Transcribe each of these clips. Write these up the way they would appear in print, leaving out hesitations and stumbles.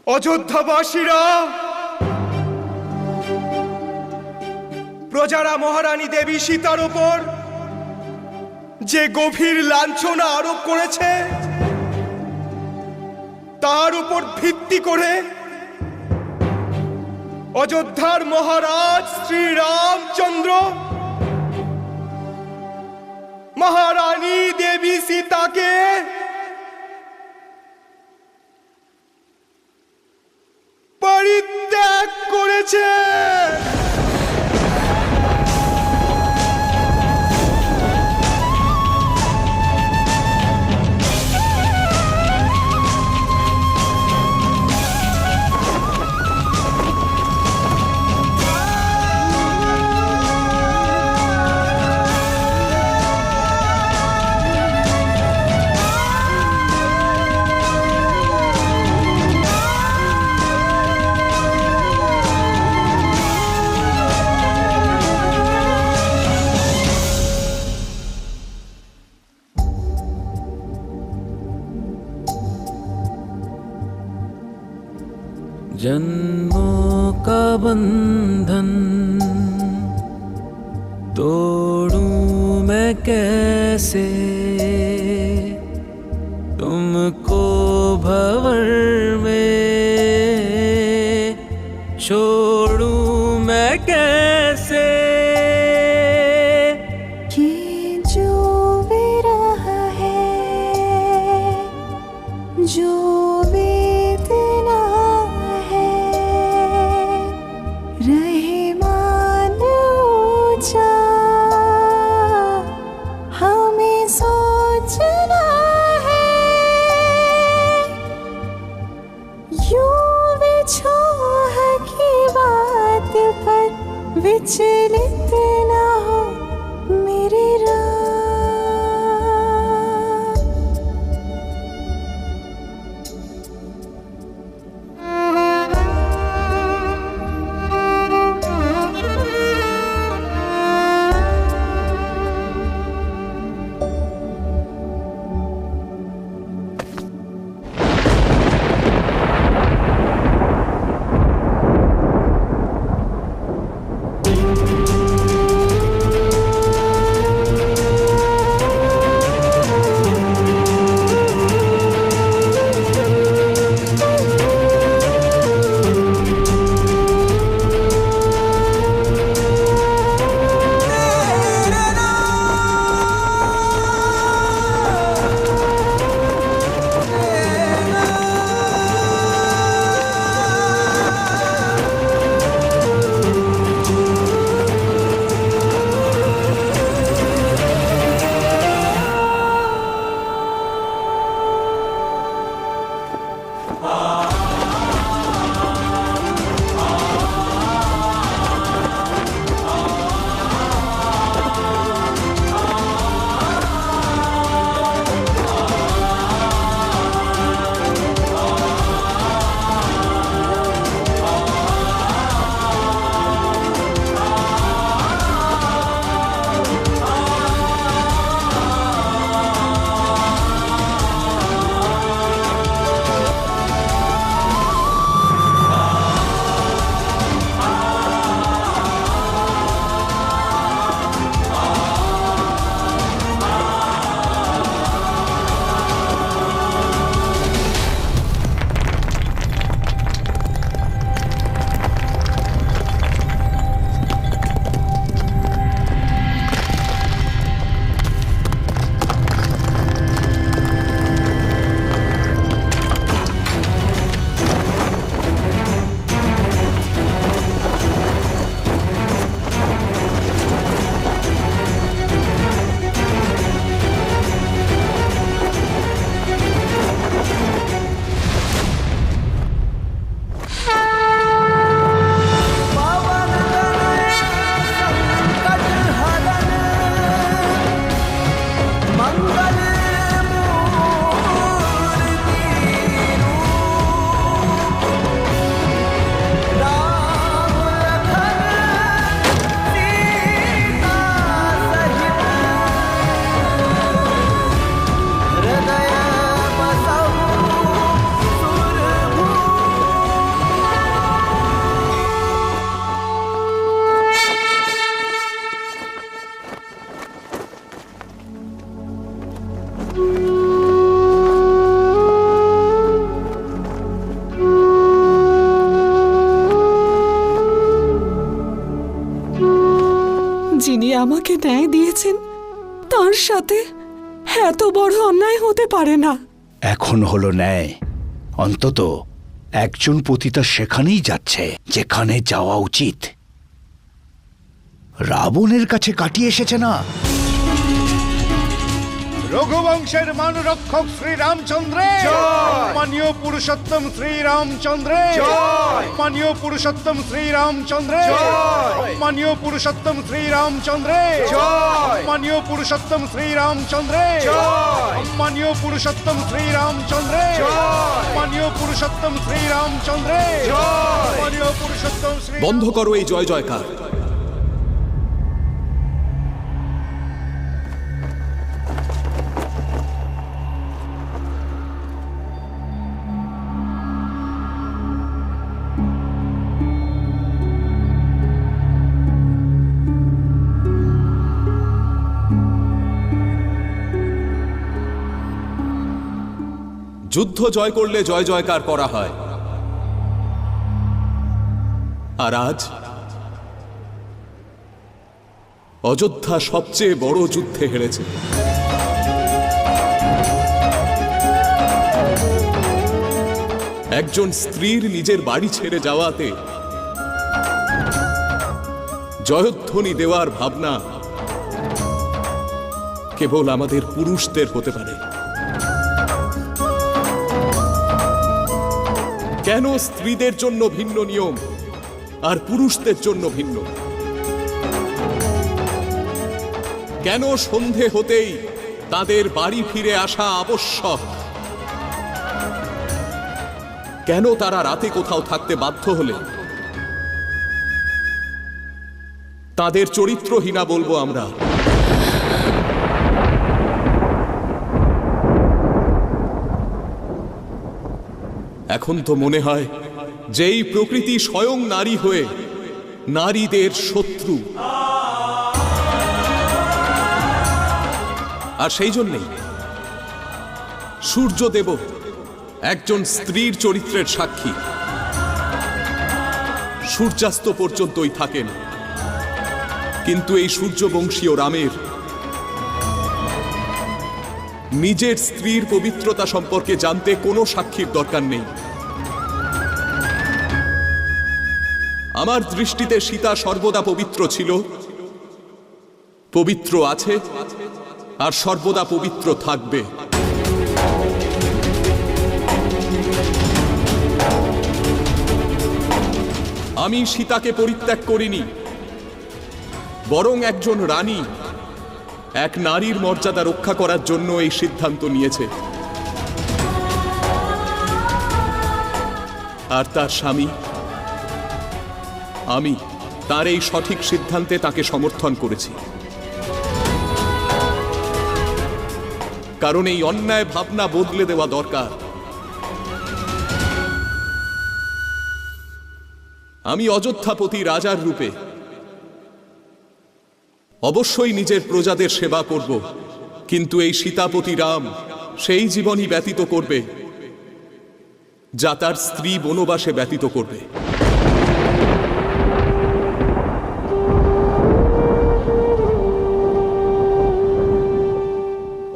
অযোধ্যাবাসীরা, প্রজারা মহারানী দেবী সীতার উপর যে গভীর লাঞ্ছনা আরোপ করেছে তার উপর ভিত্তি করে অযোধ্যার মহারাজ শ্রীরামচন্দ্র মহারানী দেবী সীতাকে পরিত্যাগ করেছে। जन्मों का बंधन तोड़ूं मैं कैसे, तुमको भंवर में छोड़ूं मैं कैसे। ये जो विरह है, जो वेदना है, रहमान ऊंचा हमें सोचना है। यूं विछोह की बात पर विचलित ना हो मेरे राम। যিনি আমাকে ন্যায় দিয়েছেন তার সাথে এত বড় অন্যায় হতে পারে না। এখন হলো ন্যায়। অন্তত একজন পতিতা সেখানেই যাচ্ছে যেখানে যাওয়া উচিত। রাবণের কাছে কাটিয়ে এসেছে না। রঘুবংশের মান রক্ষক শ্রী রামচন্দ্রে, মাননীয় পুরুষোত্তম শ্রী রামচন্দ্রে, মাননীয় পুরুষোত্তম শ্রী রামচন্দ্রে, মাননীয় পুরুষোত্তম শ্রী রামচন্দ্রে, মাননীয় পুরুষোত্তম শ্রী রামচন্দ্রে, মাননীয় পুরুষোত্তম শ্রী রামচন্দ্রে, মাননীয় পুরুষোত্তম শ্রী রামচন্দ্রে, মাননীয় পুরুষোত্তম শ্রী। বন্ধ করো এই জয় জয়কার। যুদ্ধ জয় করলে জয় জয়কার করা হয়, আর আজ অযোধ্যা সবচেয়ে বড় যুদ্ধে হেরেছে। একজন স্ত্রীর নিজের বাড়ি ছেড়ে যাওয়াতে জয়ধ্বনি দেওয়ার ভাবনা কেবল আমাদের পুরুষদের হতে পারে। কেন স্ত্রীদের জন্য ভিন্ন নিয়ম আর পুরুষদের জন্য ভিন্ন? কেন সন্ধে হতেই তাদের বাড়ি ফিরে আসা আবশ্যক? কেন তারা রাতে কোথাও থাকতে বাধ্য হলে তাদের চরিত্রহীনা বলবো আমরা? এখন তো মনে হয় যেই প্রকৃতি স্বয়ং নারী হয়ে নারীদের শত্রু, আর সেই জন্যেই সূর্যদেব একজন স্ত্রীর চরিত্রের সাক্ষী। সূর্যাস্ত পর্যন্তই থাকেন, কিন্তু এই সূর্যবংশীয় রামের নিজের স্ত্রীর পবিত্রতা সম্পর্কে জানতে কোনো সাক্ষীর দরকার নেই। আমার দৃষ্টিতে সীতা সর্বদা পবিত্র ছিল, পবিত্র আছে, আর সর্বদা পবিত্র থাকবে। আমি সীতাকে পরিত্যাগ করিনি, বরং একজন রানী এক নারীর মর্যাদা রক্ষা করার জন্য এই সিদ্ধান্ত নিয়েছে, আর তার স্বামী আমি তার এই সঠিক সিদ্ধান্তে তাকে সমর্থন করেছি। কারণ এই অন্যায় ভাবনা বদলে দেওয়া দরকার। আমি অযোধ্যাপতি রাজার রূপে অবশ্যই নিজের প্রজাদের সেবা করব, কিন্তু এই সীতাপতি রাম সেই জীবনই ব্যতীত করবে যা তার স্ত্রী বনবাসে ব্যতীত করবে।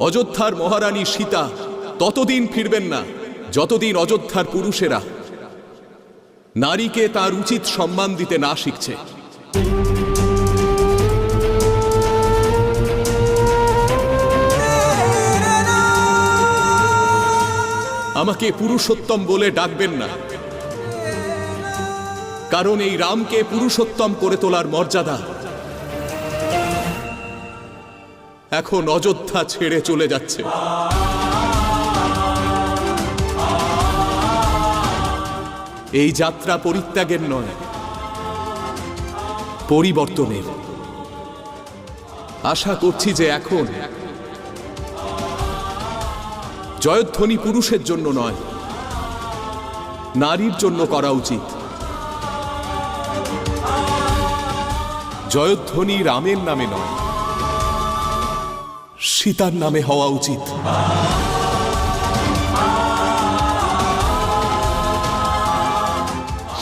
অযোধ্যার মহারানী সীতা ততদিন ফিরবেন না যতদিন অযোধ্যার পুরুষেরা নারীকে তার উচিত সম্মান দিতে না শিখছে। আমাকে পুরুষোত্তম বলে ডাকবেন না, কারণ এই রামকে পুরুষোত্তম করে তোলার মর্যাদা এখন অযোধ্যা ছেড়ে চলে যাচ্ছে। এই যাত্রা পরিত্যাগের নয়, পরিবর্তনের। আশা করছি যে এখন জয়ধ্বনি পুরুষের জন্য নয়, নারীর জন্য করা উচিত। জয়ধ্বনি রামের নামে নয়, সীতার নামে হওয়া উচিত।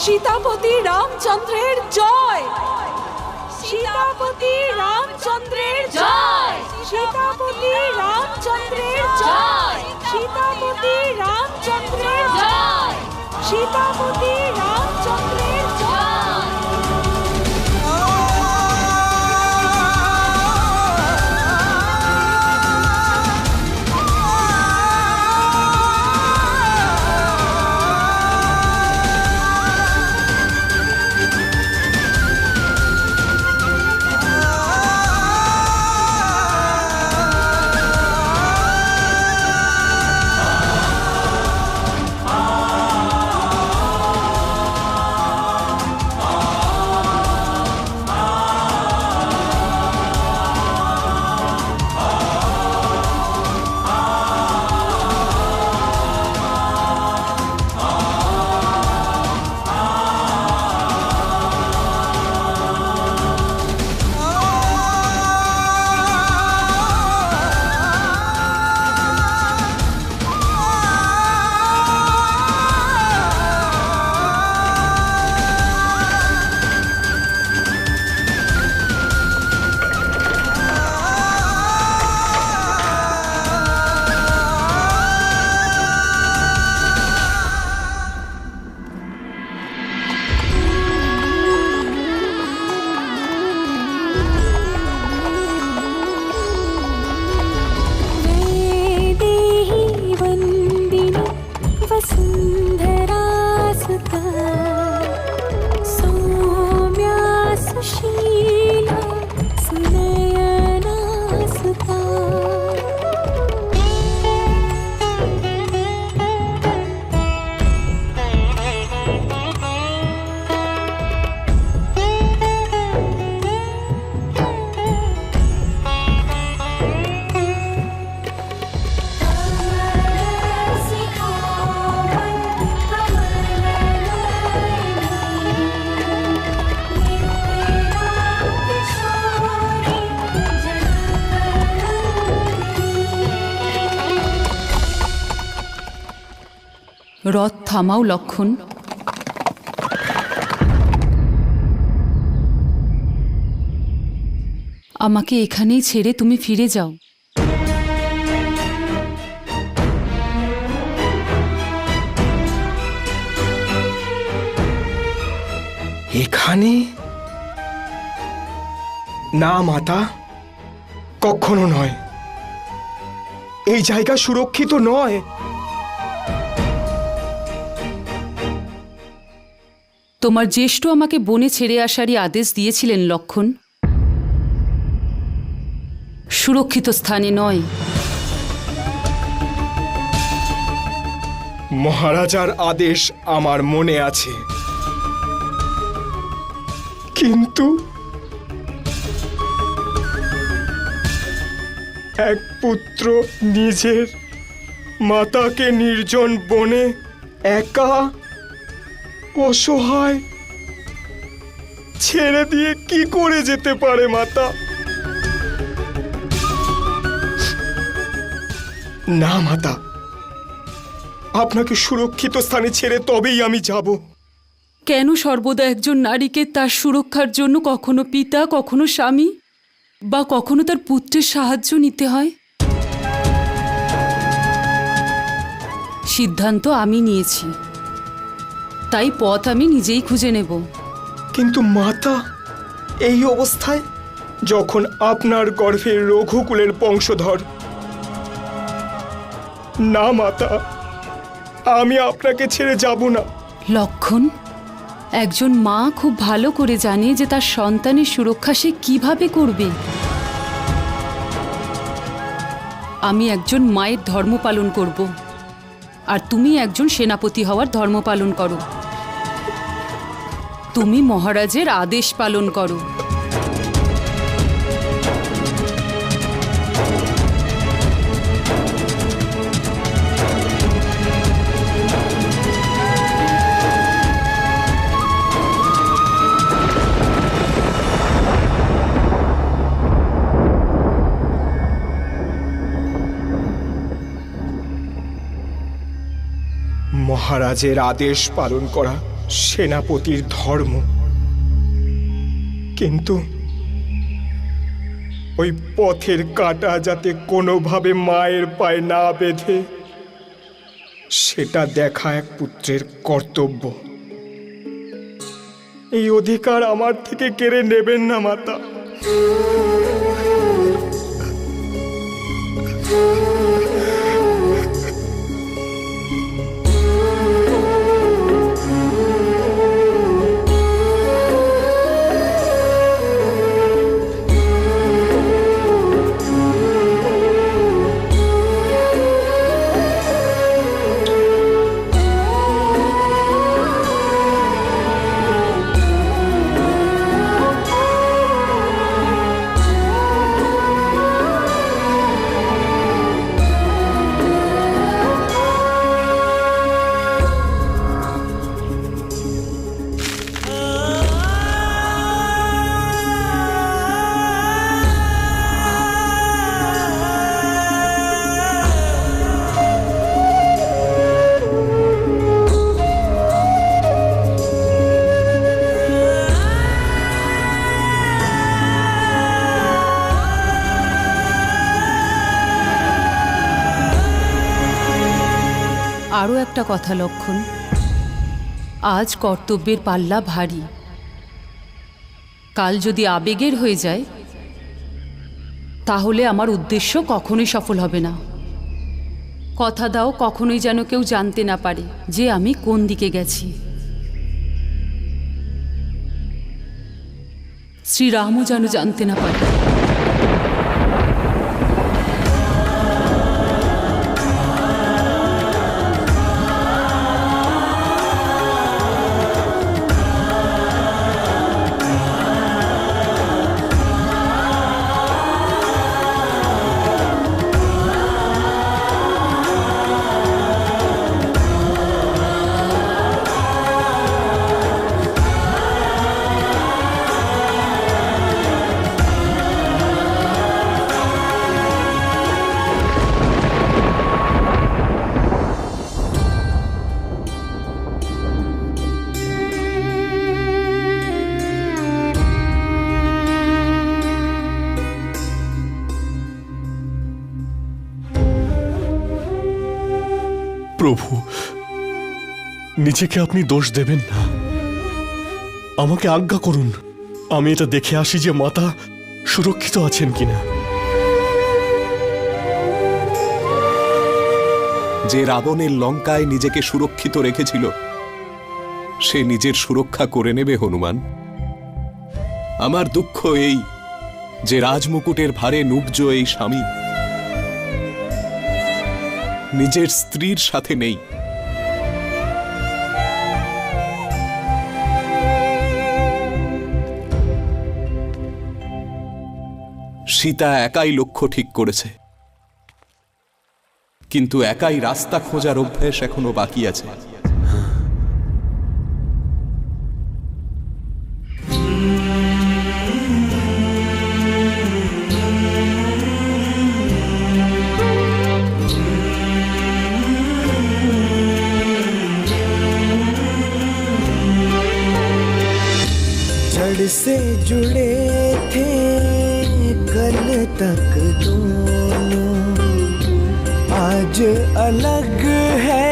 সীতাপতি রামচন্দ্রের জয়! সীতাপতি রামচন্দ্রের জয়! সীতাপতি রামচন্দ্রের জয়! সীতাপতি রামচন্দ্রের জয়! সীতাপতি রামচন্দ্রের জয়! রথ থামাও লক্ষণ। আমাকে এখানেই ছেড়ে তুমি ফিরে যাও। এখানে না মাতা, কখনো নয়। এই জায়গা সুরক্ষিত নয়। তোমার জ্যেষ্ঠ আমাকে বনে ছেড়ে আসারই আদেশ দিয়েছিলেন লক্ষণ। সুরক্ষিত স্থানে নয়। মহারাজার আদেশ আমার মনে আছে, কিন্তু এক পুত্র নিজের মাতাকে নির্জন বনে একা অসহায় ছেড়ে দিয়ে কি করে যেতে পারে মাতা? না মাতা, আপনাকে সুরক্ষিত স্থানে ছেড়ে তবেই আমি যাব। কেন সর্বদা একজন নারীকে তার সুরক্ষার জন্য কখনো পিতা, কখনো স্বামী বা কখনো তার পুত্রের সাহায্য নিতে হয়? সিদ্ধান্ত আমি নিয়েছি, তাই পথ আমি নিজেই খুঁজে নেব। কিন্তু মাতা, এই অবস্থায়, যখন আপনার গর্ভে রঘুকুলের বংশধর। না মাতা, আমি আপনাকে ছেড়ে যাব না। লক্ষণ, একজন মা খুব ভালো করে জানে যে তার সন্তানের সুরক্ষা সে কিভাবে করবে। আমি একজন মায়ের ধর্ম পালন করব, আর তুমি একজন সেনাপতি হওয়ার ধর্ম পালন করো। তুমি মহারাজের আদেশ পালন করো। মহারাজের আদেশ পালন করা সেনাপতির ধর্ম, কিন্তু ওই পথের কাঁটা যাতে কোনোভাবে মায়ের পায়ে না বেঁধে সেটা দেখা এক পুত্রের কর্তব্য। এই অধিকার আমার থেকে কেড়ে নেবেন না মাতা। আরও একটা কথা লক্ষণ, আজ কর্তব্যের পাল্লা ভারী, কাল যদি আবেগের হয়ে যায় তাহলে আমার উদ্দেশ্য কখনোই সফল হবে না। কথা দাও কখনোই যেন কেউ জানতে না পারে যে আমি কোন দিকে গেছি। শ্রীরামও যেন জানতে না পারে। প্রভু, নিজেকে আপনি দোষ দেবেন না, আমাকে আজ্ঞা করুন, আমি এটা দেখে আসি যে মাতা সুরক্ষিত আছেন কিনা। যে রাবণের লঙ্কায় নিজেকে সুরক্ষিত রেখেছিল সে নিজের সুরক্ষা করে নেবে হনুমান। আমার দুঃখ এই যে রাজমুকুটের ভারে নুব্জ এই স্বামী নিজের স্ত্রীর সাথে নেই। সীতা একাই লক্ষ্য ঠিক করেছে, কিন্তু একাই রাস্তা খোঁজার অভ্যেস এখনো বাকি আছে। जड़ से जुड़े थे कल तक दोनों, आज अलग है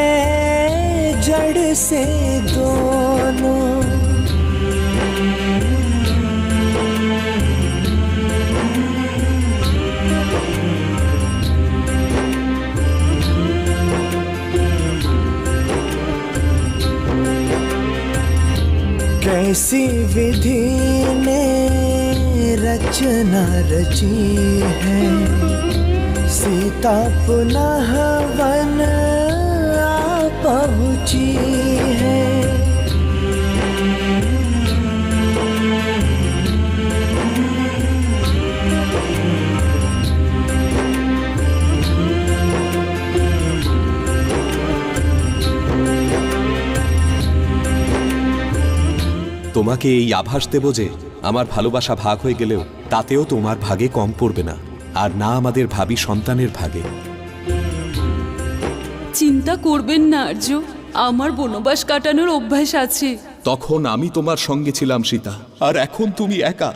जड़ से दोनों। कैसी विधि ने रचना रची है, सीता पुनः वन आ पहुँची है। তোমাকে এই আভাস দেব যে আমার ভালোবাসা ভাগ হয়ে গেলেও তাতেও তোমার ভাগে কম পড়বে না, আর না আমাদের ভাবী সন্তানের ভাগে। চিন্তা করবেন না আর্য, আমার বনবাস কাটানোর অভ্যাস আছে। তখন আমি তোমার সঙ্গে ছিলাম সীতা, আর এখন তুমি একা।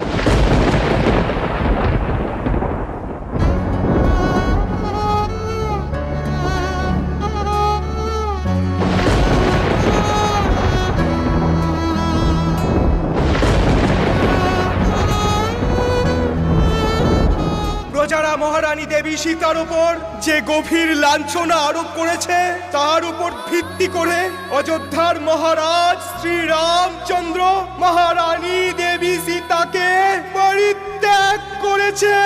প্রজারা মহারানী দেবী সীতার উপর যে গভীর লাঞ্ছনা আরোপ করেছে তার উপর ভিত্তি করে অযোধ্যার মহারাজ শ্রীরামচন্দ্র মহারানী দেবী সীতাকে পরিত্যাগ করেছে।